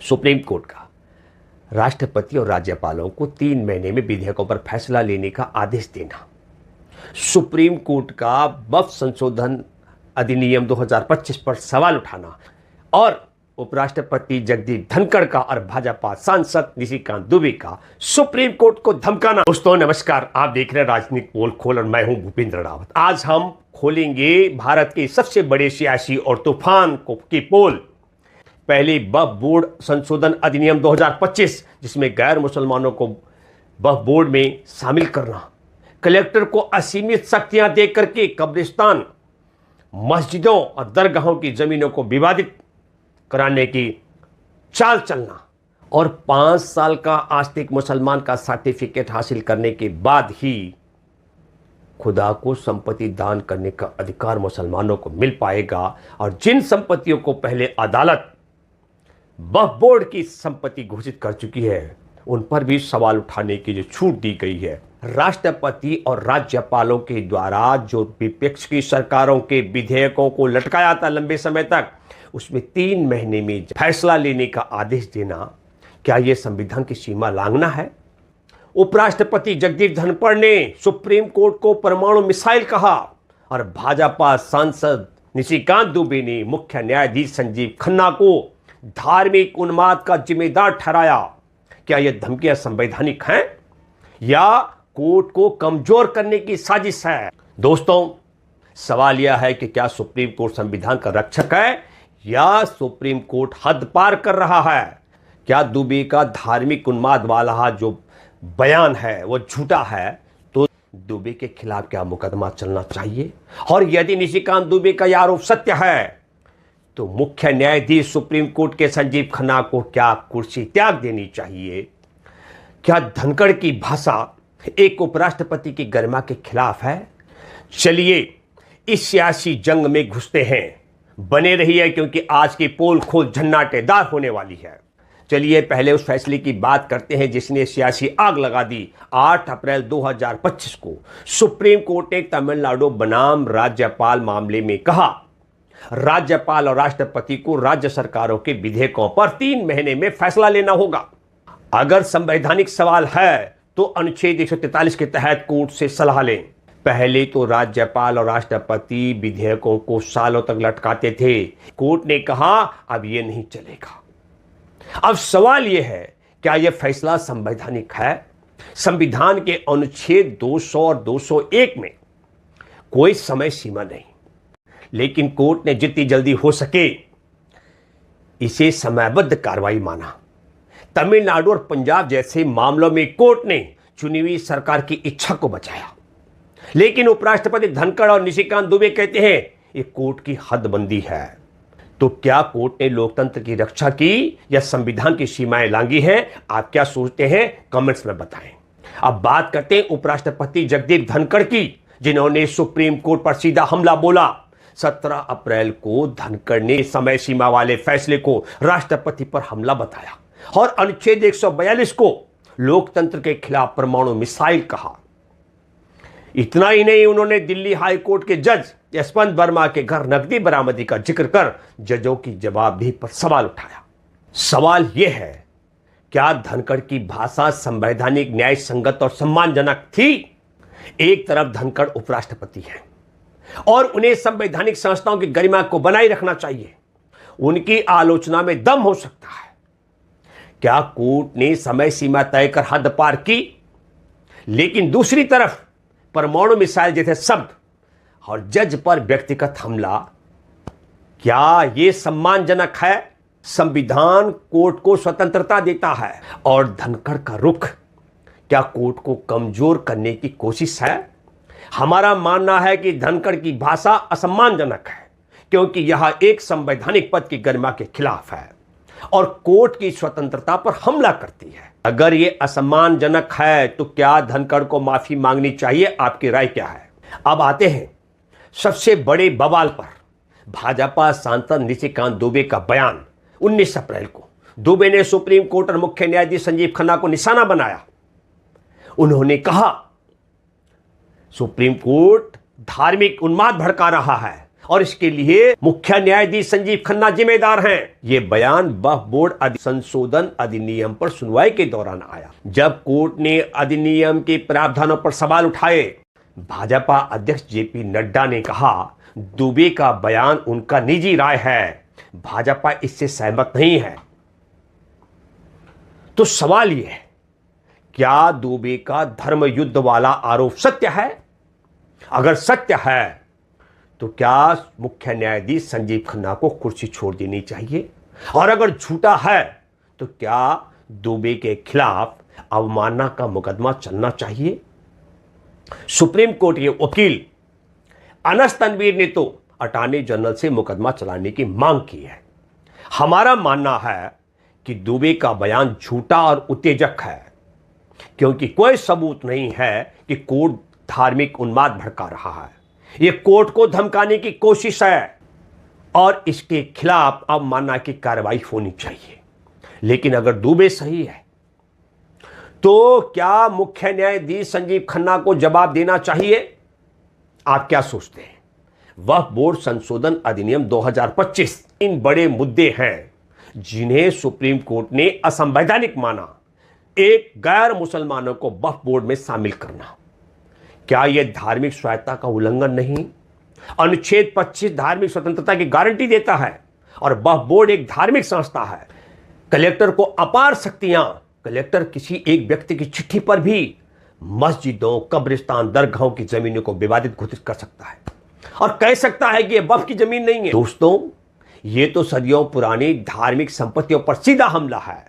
Supreme court का राष्ट्रपति और राज्यपालों को 3 महीने में विधेयकों पर फैसला लेने का आदेश देना, सुप्रीम कोर्ट का वक्फ संशोधन अधिनियम 2025 पर सवाल उठाना और उपराष्ट्रपति जगदीप धनखड़ का और भाजपा सांसद निशिकांत दुबे का सुप्रीम कोर्ट को धमकाना। दोस्तों नमस्कार, आप देख रहे हैं राजनीतिक पोल खोल और मैं हूं भूपेंद्र रावत। आज हम खोलेंगे भारत के सबसे बड़े सियासी और तूफान की पोल। पहले वक्फ बोर्ड संशोधन अधिनियम 2025, जिसमें गैर मुसलमानों को वक्फ बोर्ड में शामिल करना, कलेक्टर को असीमित शक्तियां दे करके कब्रिस्तान, मस्जिदों और दरगाहों की जमीनों को विवादित कराने की चाल चलना और 5 साल का आस्तिक मुसलमान का सर्टिफिकेट हासिल करने के बाद ही खुदा को संपत्ति दान करने का अधिकार मुसलमानों को मिल पाएगा। और जिन संपत्तियों को पहले अदालत वक्फ बोर्ड की संपत्ति घोषित कर चुकी है, उन पर भी सवाल उठाने की जो छूट दी गई है। राष्ट्रपति और राज्यपालों के द्वारा जो विपक्ष की सरकारों के विधेयकों को लटकाया था लंबे समय तक, उसमें 3 महीने में फैसला लेने का आदेश देना, क्या यह संविधान की सीमा लांघना है? उपराष्ट्रपति जगदीप धनखड़ ने सुप्रीम कोर्ट को परमाणु मिसाइल कहा और भाजपा सांसद निशिकांत दुबे ने मुख्य न्यायाधीश संजीव खन्ना को धार्मिक उन्माद का जिम्मेदार ठहराया। क्या यह धमकियां संवैधानिक हैं या कोर्ट को कमजोर करने की साजिश है? दोस्तों, सवाल यह है कि क्या सुप्रीम कोर्ट संविधान का रक्षक है या सुप्रीम कोर्ट हद पार कर रहा है? क्या दुबे का धार्मिक उन्माद वाला जो बयान है वो झूठा है तो दुबे के खिलाफ क्या मुकदमा चलना चाहिए? और यदि निशिकांत दुबे का यह आरोप सत्य है तो मुख्य न्यायाधीश सुप्रीम कोर्ट के संजीव खन्ना को क्या कुर्सी त्याग देनी चाहिए? क्या धनखड़ की भाषा एक उपराष्ट्रपति की गरिमा के खिलाफ है? चलिए इस सियासी जंग में घुसते हैं। बने रहिए क्योंकि आज की पोल खोल झन्नाटेदार होने वाली है। चलिए पहले उस फैसले की बात करते हैं जिसने सियासी आग लगा दी। 8 अप्रैल 2025 को सुप्रीम कोर्ट ने तमिलनाडु बनाम राज्यपाल मामले में कहा, राज्यपाल और राष्ट्रपति को राज्य सरकारों के विधेयकों पर 3 महीने में फैसला लेना होगा। अगर संवैधानिक सवाल है तो अनुच्छेद 143 के तहत कोर्ट से सलाह लें। पहले तो राज्यपाल और राष्ट्रपति विधेयकों को सालों तक लटकाते थे। कोर्ट ने कहा अब यह नहीं चलेगा। अब सवाल यह है, क्या यह फैसला संवैधानिक है? संविधान के अनुच्छेद 200 और 201 में कोई समय सीमा नहीं, लेकिन कोर्ट ने जितनी जल्दी हो सके इसे समयबद्ध कार्रवाई माना। तमिलनाडु और पंजाब जैसे मामलों में कोर्ट ने चुनी हुई सरकार की इच्छा को बचाया, लेकिन उपराष्ट्रपति धनखड़ और निशिकांत दुबे कहते हैं ये कोर्ट की हदबंदी है। तो क्या कोर्ट ने लोकतंत्र की रक्षा की या संविधान की सीमाएं लांघी हैं? आप क्या सोचते हैं? कमेंट्स में बताएं। अब बात करते हैं उपराष्ट्रपति जगदीप धनखड़ की, जिन्होंने सुप्रीम कोर्ट पर सीधा हमला बोला। 17 अप्रैल को धनखड़ ने समय सीमा वाले फैसले को राष्ट्रपति पर हमला बताया और अनुच्छेद 142 को लोकतंत्र के खिलाफ परमाणु मिसाइल कहा। इतना ही नहीं, उन्होंने दिल्ली हाई कोर्ट के जज यशवंत वर्मा के घर नकदी बरामदी का जिक्र कर जजों की जवाबदेही पर सवाल उठाया। सवाल यह है, क्या धनखड़ की भाषा संवैधानिक, न्याय संगत और सम्मानजनक थी? एक तरफ धनखड़ उपराष्ट्रपति हैं और उन्हें संवैधानिक संस्थाओं की गरिमा को बनाए रखना चाहिए। उनकी आलोचना में दम हो सकता है। क्या कोर्ट ने समय सीमा तय कर हद पार की? लेकिन दूसरी तरफ परमाणु मिसाइल जैसे शब्द और जज पर व्यक्तिगत हमला, क्या यह सम्मानजनक है? संविधान कोर्ट को स्वतंत्रता देता है और धनखड़ का रुख क्या कोर्ट को कमजोर करने की कोशिश है? हमारा मानना है कि धनखड़ की भाषा असम्मानजनक है क्योंकि यह एक संवैधानिक पद की गरिमा के खिलाफ है और कोर्ट की स्वतंत्रता पर हमला करती है। अगर यह असम्मानजनक है तो क्या धनखड़ को माफी मांगनी चाहिए? आपकी राय क्या है? अब आते हैं सबसे बड़े बवाल पर। भाजपा सांसद निशिकांत दुबे का बयान 19 अप्रैल को। दुबे ने सुप्रीम कोर्ट और मुख्य न्यायाधीश संजीव खन्ना को निशाना बनाया। उन्होंने कहा सुप्रीम कोर्ट धार्मिक उन्माद भड़का रहा है, और इसके लिए मुख्य न्यायाधीश संजीव खन्ना जिम्मेदार हैं। यह बयान वक्फ बोर्ड संशोधन अधिनियम पर सुनवाई के दौरान आया, जब कोर्ट ने अधिनियम के प्रावधानों पर सवाल उठाए। भाजपा अध्यक्ष जेपी नड्डा ने कहा, दुबे का बयान उनका निजी राय है, भाजपा इससे सहमत नहीं है। तो सवाल यह है, क्या दुबे का धर्म युद्ध वाला आरोप सत्य है? अगर सत्य है तो क्या मुख्य न्यायाधीश संजीव खन्ना को कुर्सी छोड़ देनी चाहिए? और अगर झूठा है तो क्या दुबे के खिलाफ अवमानना का मुकदमा चलना चाहिए? सुप्रीम कोर्ट के वकील अनस तनवीर ने तो अटॉर्नी जनरल से मुकदमा चलाने की मांग की है। हमारा मानना है कि दुबे का बयान झूठा और उत्तेजक है, क्योंकि कोई सबूत नहीं है कि कोर्ट धार्मिक उन्माद भड़का रहा है। यह कोर्ट को धमकाने की कोशिश है और इसके खिलाफ अवमानना की कार्रवाई होनी चाहिए। लेकिन अगर दुबे सही है तो क्या मुख्य न्यायाधीश संजीव खन्ना को जवाब देना चाहिए? आप क्या सोचते हैं? वक्फ बोर्ड संशोधन अधिनियम 2025 इन बड़े मुद्दे हैं जिन्हें सुप्रीम कोर्ट ने असंवैधानिक माना। एक गैर मुसलमानों को वक्फ बोर्ड में शामिल करना, क्या यह धार्मिक स्वायत्तता का उल्लंघन नहीं? अनुच्छेद 25 धार्मिक स्वतंत्रता की गारंटी देता है और वक्फ बोर्ड एक धार्मिक संस्था है। कलेक्टर को अपार शक्तियां, कलेक्टर किसी एक व्यक्ति की चिट्ठी पर भी मस्जिदों, कब्रिस्तान, दरगाहों की जमीनों को विवादित घोषित कर सकता है और कह सकता है कि यह वक्फ की जमीन नहीं है। दोस्तों, यह तो सदियों पुरानी धार्मिक संपत्तियों पर सीधा हमला है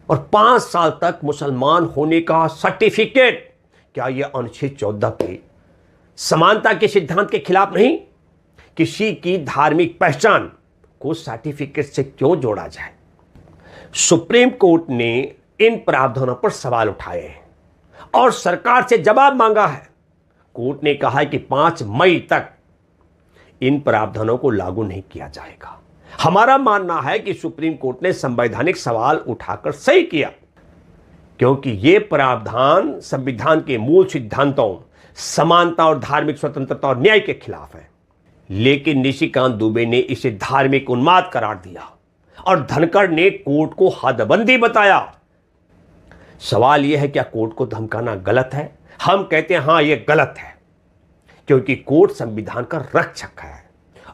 और 5 साल तक मुसलमान होने का सर्टिफिकेट, क्या यह अनुच्छेद 14 के समानता के सिद्धांत के खिलाफ नहीं? किसी की धार्मिक पहचान को सर्टिफिकेट से क्यों जोड़ा जाए? सुप्रीम कोर्ट ने इन प्रावधानों पर सवाल उठाए हैं और सरकार से जवाब मांगा है। कोर्ट ने कहा है कि 5 मई तक इन प्रावधानों को लागू नहीं किया जाएगा। हमारा मानना है कि सुप्रीम कोर्ट ने संवैधानिक सवाल उठाकर सही किया, क्योंकि ये प्रावधान संविधान के मूल सिद्धांतों, समानता और धार्मिक स्वतंत्रता और न्याय के खिलाफ है। लेकिन निशिकांत दुबे ने इसे धार्मिक उन्माद करार दिया और धनखड़ ने कोर्ट को हदबंदी बताया। सवाल यह है, क्या कोर्ट को धमकाना गलत है? हम कहते हैं हां, यह गलत है, क्योंकि कोर्ट संविधान का रक्षक है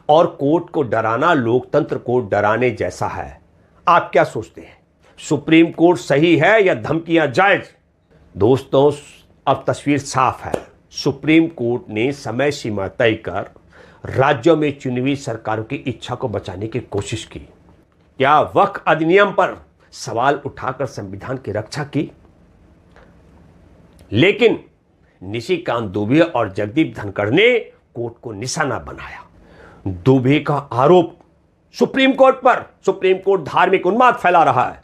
और कोर्ट को डराना लोकतंत्र को डराने जैसा है। आप क्या सोचते हैं? सुप्रीम कोर्ट सही है या धमकियां जायज? दोस्तों, अब तस्वीर साफ है। सुप्रीम कोर्ट ने समय सीमा तय कर राज्यों में चुनी हुई सरकारों की इच्छा को बचाने की कोशिश की। क्या वक्फ अधिनियम पर सवाल उठाकर संविधान की रक्षा की? लेकिन निशिकांत दुबे और जगदीप धनखड़ ने कोर्ट को निशाना बनाया। दुबे का आरोप सुप्रीम कोर्ट पर, सुप्रीम कोर्ट धार्मिक उन्माद फैला रहा है,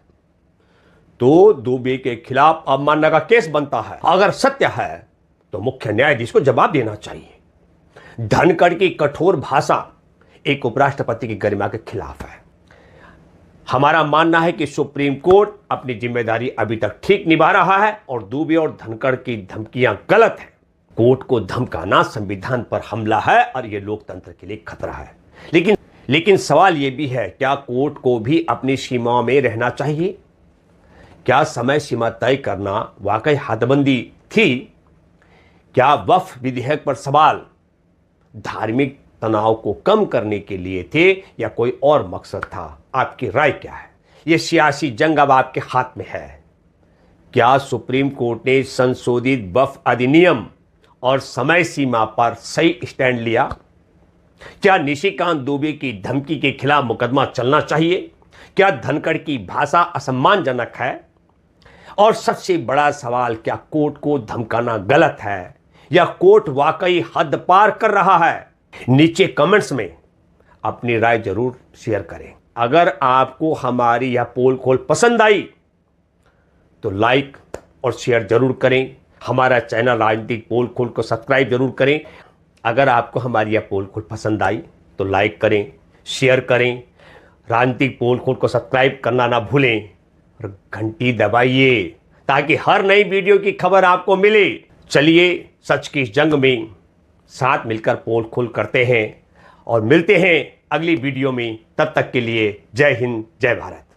तो दुबे के खिलाफ अवमानना का केस बनता है। अगर सत्य है तो मुख्य न्यायाधीश को जवाब देना चाहिए। धनखड़ की कठोर भाषा एक उपराष्ट्रपति की गरिमा के खिलाफ है। हमारा मानना है कि सुप्रीम कोर्ट अपनी जिम्मेदारी अभी तक ठीक निभा रहा है और दुबे और धनखड़ की धमकियां गलत हैं। कोर्ट को धमकाना संविधान पर हमला है और यह लोकतंत्र के लिए खतरा है। लेकिन सवाल यह भी है, क्या कोर्ट को भी अपनी सीमाओं में रहना चाहिए? क्या समय सीमा तय करना वाकई हदबंदी थी? क्या वक्फ विधेयक पर सवाल धार्मिक तनाव को कम करने के लिए थे या कोई और मकसद था? आपकी राय क्या है? यह सियासी जंग अब आपके हाथ में है। क्या सुप्रीम कोर्ट ने संशोधित वक्फ अधिनियम और समय सीमा पर सही स्टैंड लिया? क्या निशिकांत दुबे की धमकी के खिलाफ मुकदमा चलना चाहिए? क्या धनखड़ की भाषा असम्मानजनक है? और सबसे बड़ा सवाल, क्या कोर्ट को धमकाना गलत है या कोर्ट वाकई हद पार कर रहा है? नीचे कमेंट्स में अपनी राय जरूर शेयर करें। अगर आपको हमारी यह पोल खोल पसंद आई तो लाइक और शेयर जरूर करें। हमारा चैनल राजनीतिक पोल खोल को सब्सक्राइब जरूर करें। अगर आपको हमारी यह पोल खोल पसंद आई तो लाइक करें, शेयर करें, राजनीतिक पोल खोल को सब्सक्राइब करना ना भूलें और घंटी दबाइए ताकि हर नई वीडियो की खबर आपको मिले। चलिए, सच की इस जंग में साथ मिलकर पोल खोल करते हैं। और मिलते हैं अगली वीडियो में। तब तक के लिए जय हिंद, जय भारत।